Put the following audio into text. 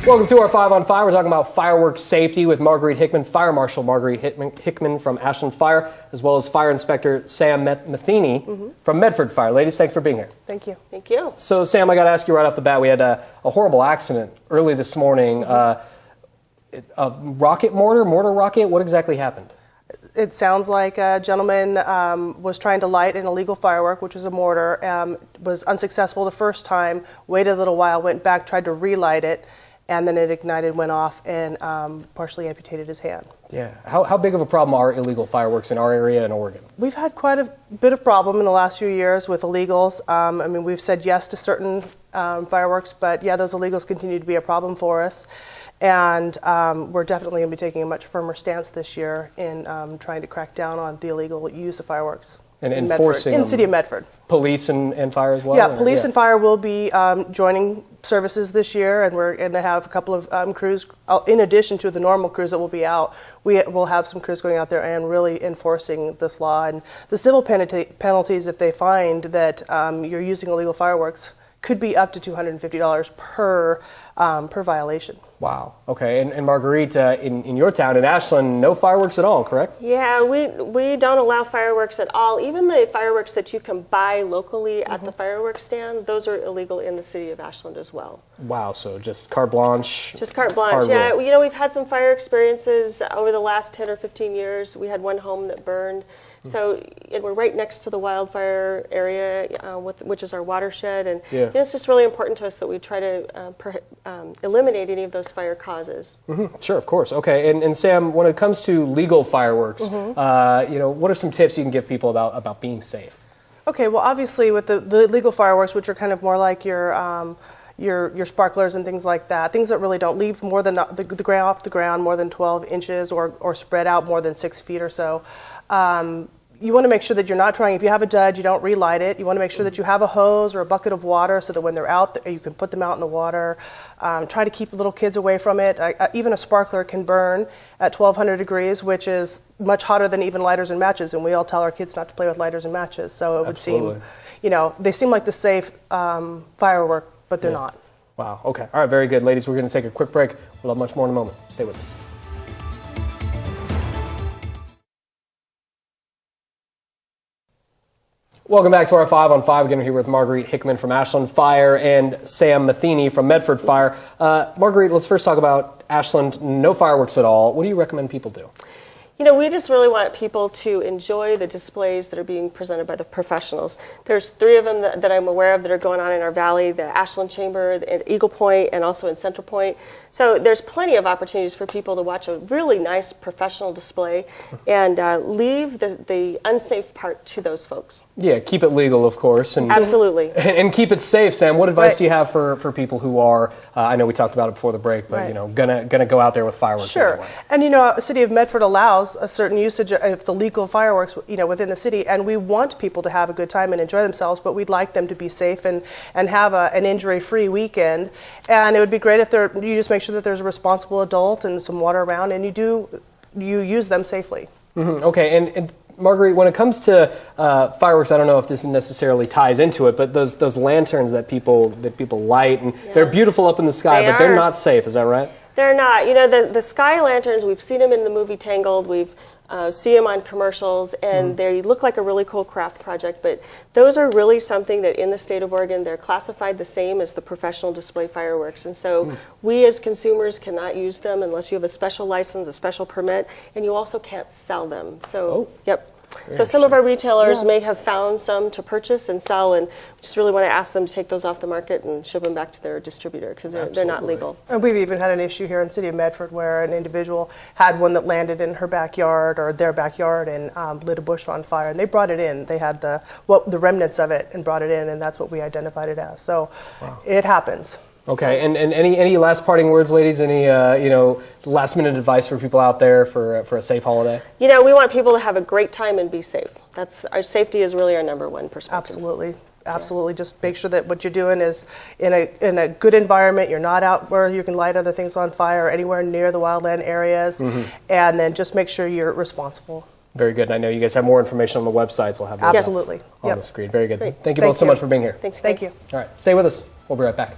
Welcome to our 5 on 5. We're talking about fireworks safety with Marguerite Hickman, Fire Marshal Marguerite Hickman from Ashland Fire, as well as Fire Inspector Sam Metheny from Medford Fire. Ladies, thanks for being here. Thank you. Thank you. So, Sam, I got to ask you right off the bat, we had a horrible accident early this morning. A rocket mortar rocket? What exactly happened? It sounds like a gentleman was trying to light an illegal firework, which was a mortar, was unsuccessful the first time, waited a little while, went back, tried to relight it, and then it ignited, went off, and partially amputated his hand. Yeah. How big of a problem are illegal fireworks in our area in Oregon? We've had quite a bit of problem in the last few years with illegals. I mean, we've said yes to certain fireworks, but yeah, those illegals continue to be a problem for us. And we're definitely going to be taking a much firmer stance this year in trying to crack down on the illegal use of fireworks. And enforcing in the city of Medford. Police and fire as well? Yeah, police and fire will be joining services this year, and we're going to have a couple of crews, in addition to the normal crews that will be out. We will have some crews going out there and really enforcing this law. And the civil penalties, if they find that you're using illegal fireworks, could be up to $250 per violation. Wow. Okay. And Marguerite, in your town, in Ashland, no fireworks at all, correct? Yeah, we don't allow fireworks at all. Even the fireworks that you can buy locally at the fireworks stands, those are illegal in the city of Ashland as well. Wow. So just carte blanche. Just carte blanche. Yeah. You know, we've had some fire experiences over the last 10 or 15 years. We had one home that burned. So and we're right next to the wildfire area, which is our watershed, and you know, it's just really important to us that we try to eliminate any of those fire causes. Sure, of course. Okay, and Sam, when it comes to legal fireworks, you know, what are some tips you can give people about being safe? Okay, well, obviously with the legal fireworks, which are kind of more like your sparklers and things like that, things that really don't leave more than the ground off the ground more than 12 inches or spread out more than 6 feet or so. You want to make sure that you're not trying, if you have a dud, you don't relight it. You want to make sure that you have a hose or a bucket of water so that when they're out, you can put them out in the water. Try to keep little kids away from it. Even a sparkler can burn at 1200 degrees, which is much hotter than even lighters and matches. And we all tell our kids not to play with lighters and matches. So it would seem, you know, they seem like the safe firework, but they're not. Wow. Okay. All right. Very good. Ladies, we're going to take a quick break. We'll have much more in a moment. Stay with us. Welcome back to our 5 on 5. Again, we're here with Marguerite Hickman from Ashland Fire and Sam Metheny from Medford Fire. Marguerite, let's first talk about Ashland. No fireworks at all. What do you recommend people do? You know, we just really want people to enjoy the displays that are being presented by the professionals. There's 3 of them that I'm aware of that are going on in our valley, the Ashland Chamber, at Eagle Point, and also in Central Point. So there's plenty of opportunities for people to watch a really nice professional display and leave the unsafe part to those folks. Yeah, keep it legal, of course. And, absolutely. And keep it safe, Sam. What advice do you have for people who are, I know we talked about it before the break, but, you know, gonna go out there with fireworks? Sure. Anyway. And, you know, the city of Medford allows a certain usage of the legal fireworks, you know, within the city, and we want people to have a good time and enjoy themselves, but we'd like them to be safe and have an injury-free weekend. And it would be great if you just make sure that there's a responsible adult and some water around, and you use them safely. Okay, and Marguerite, when it comes to fireworks, I don't know if this necessarily ties into it, but those lanterns that people light, and they're beautiful up in the sky, but they're not safe. Is that right? They're not. You know, the sky lanterns, we've seen them in the movie Tangled. We've see them on commercials, and they look like a really cool craft project, but those are really something that in the state of Oregon, they're classified the same as the professional display fireworks. And so we as consumers cannot use them unless you have a special license, a special permit, and you also can't sell them. So, So some of our retailers may have found some to purchase and sell, and we just really want to ask them to take those off the market and ship them back to their distributor because they're not legal. And we've even had an issue here in the city of Medford where an individual had one that landed in her backyard or their backyard and lit a bush on fire, and they brought it in. They had the remnants of it and brought it in, and that's what we identified it as. So it happens. Okay, and any last parting words, ladies? Any you know, last minute advice for people out there for a safe holiday? You know, we want people to have a great time and be safe. Our safety is really our #1 perspective. Absolutely. Absolutely. Just make sure that what you're doing is in a good environment. You're not out where you can light other things on fire or anywhere near the wildland areas. And then just make sure you're responsible. Very good. And I know you guys have more information on the website, so we'll have those on the screen. Very good. Great. Thank you both so much for being here. Thanks. Thank you. All right. Stay with us. We'll be right back.